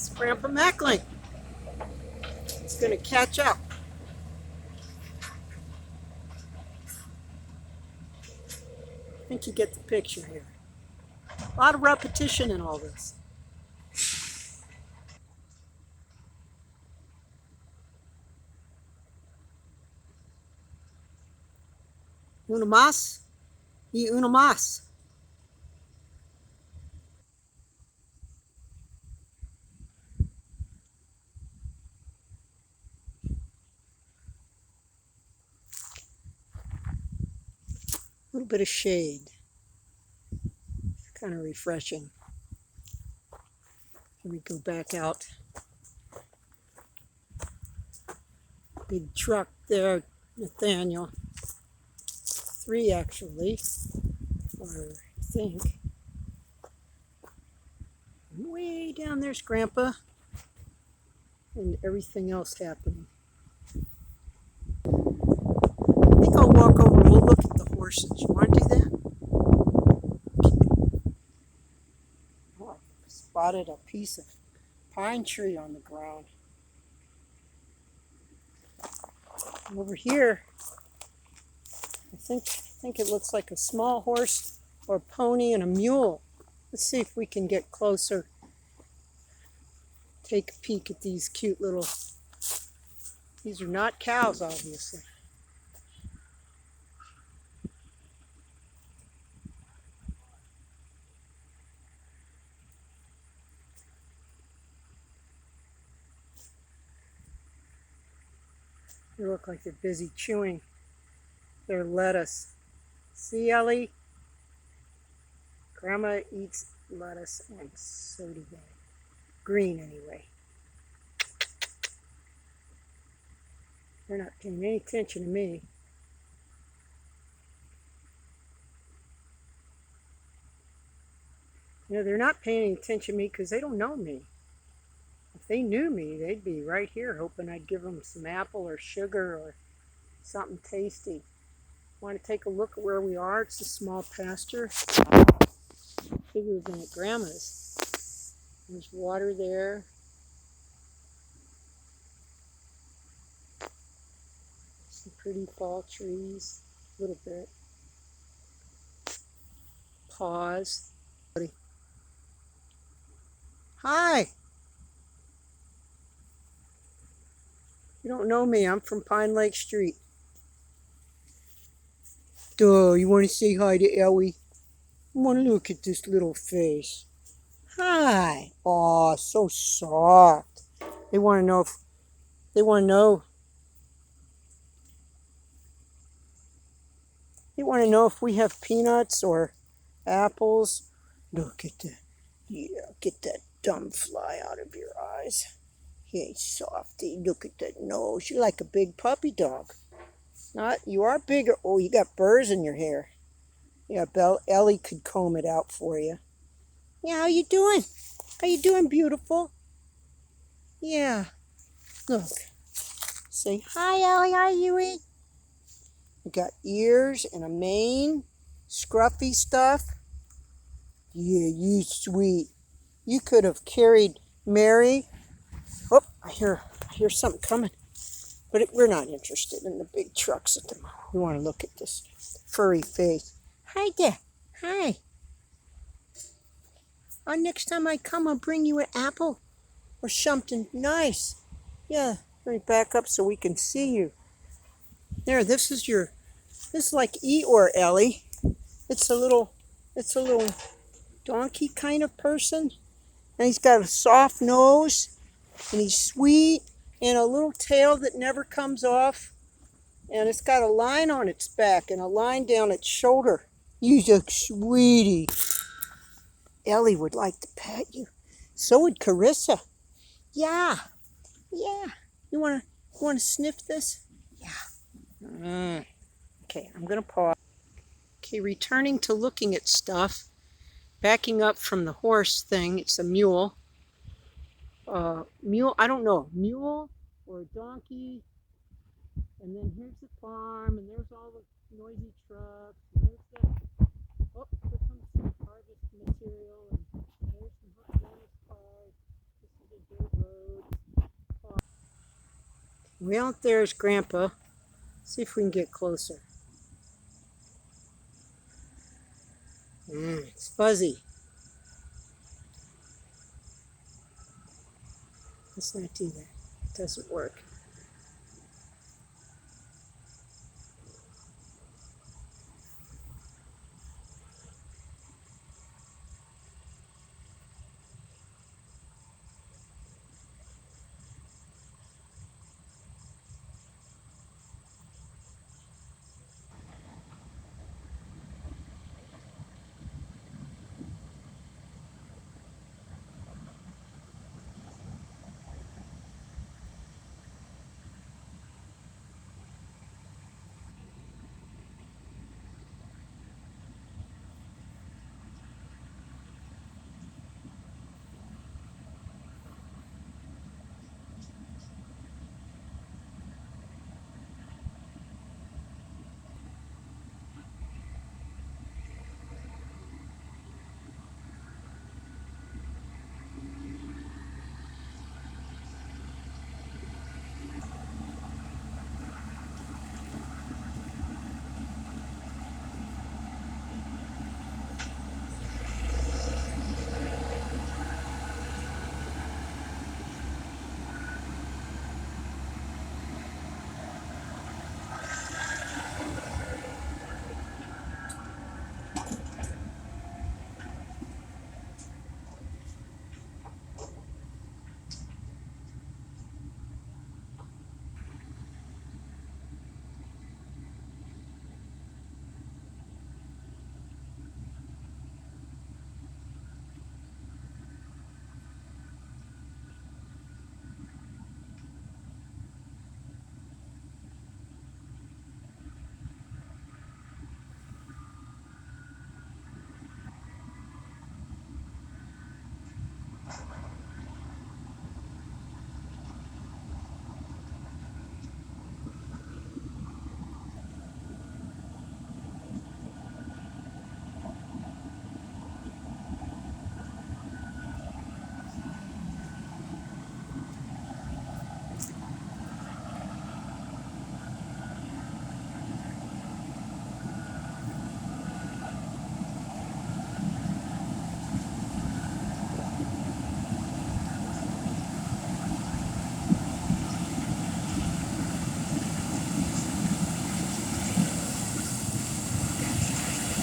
It's Grandpa Mackling. It's going to catch up. I think you get the picture here. A lot of repetition in all this. Uno más y uno más. A little bit of shade. Kind of refreshing. Here we go back out. Big truck there, Nathaniel. 3 actually, or I think. Way down there's Grandpa and everything else happening. I think I'll walk over and we'll look at the horses. You want to do that? Oh, I spotted a piece of pine tree on the ground. And over here, I think it looks like a small horse or a pony and a mule. Let's see if we can get closer. Take a peek at these cute little, these are not cows, obviously. They look like they're busy chewing their lettuce. See, Ellie? Grandma eats lettuce and so do they. Green, anyway. They're not paying any attention to me. You know, they're not paying any attention to me because they don't know me. If they knew me, they'd be right here hoping I'd give them some apple or sugar or something tasty. Want to take a look at where we are? It's a small pasture. Bigger than at Grandma's. There's water there. Some pretty fall trees. A little bit. Pause. Hi. You don't know me. I'm from Pine Lake Street. Duh, you want to say hi to Ellie? I want to look at this little face. Hi. Aw, so soft. They want to know if they want to know. They want to know if we have peanuts or apples. Look at that. Yeah, get that dumb fly out of your eyes. Hey, softy, look at that nose. You're like a big puppy dog. Not, you are bigger. Oh, you got burrs in your hair. Yeah, Ellie could comb it out for you. Yeah, how you doing? How you doing, beautiful? Yeah. Look. Say hi, Ellie. Hi, Huey. You got ears and a mane, scruffy stuff. Yeah, you sweet. You could have carried Mary. Oh, I hear something coming. But we're not interested in the big trucks at the moment. We want to look at this furry face. Hi there. Hi. Next time I come, I'll bring you an apple or something nice. Yeah, let me back up so we can see you. There, this is like Eeyore, Ellie. It's a little donkey kind of person. And he's got a soft nose, and he's sweet, and a little tail that never comes off. And it's got a line on its back and a line down its shoulder. You look sweetie. Ellie would like to pet you. So would Carissa. Yeah. Yeah. You wanna sniff this? Yeah. Okay, I'm gonna pause. Okay, returning to looking at stuff. Backing up from the horse thing, it's a mule. Mule, I don't know, mule or a donkey. And then here's the farm, and there's all the noisy trucks. And there's the, oh, here comes some harvest material, and there's some hot cars. This is a Way out there is Grandpa. See if we can get closer. It's fuzzy. Let's not do that. It doesn't work.